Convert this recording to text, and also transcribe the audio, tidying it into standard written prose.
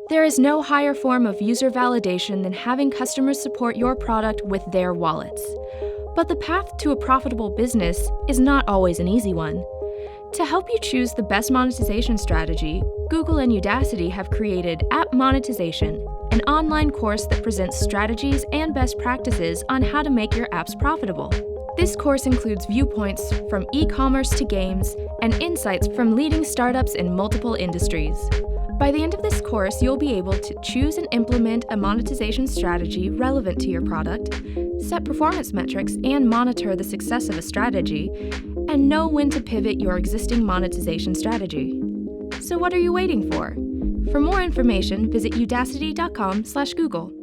There is no higher form of user validation than having customers support your product with their wallets. But the path to a profitable business is not always an easy one. To help you choose the best monetization strategy, Google and Udacity have created App Monetization, an online course that presents strategies and best practices on how to make your apps profitable. This course includes viewpoints from e-commerce to games and insights from leading startups in multiple industries. By the end of this course, you'll be able to choose and implement a monetization strategy relevant to your product, set performance metrics and monitor the success of a strategy, and know when to pivot your existing monetization strategy. So what are you waiting for? For more information, visit udacity.com/Google.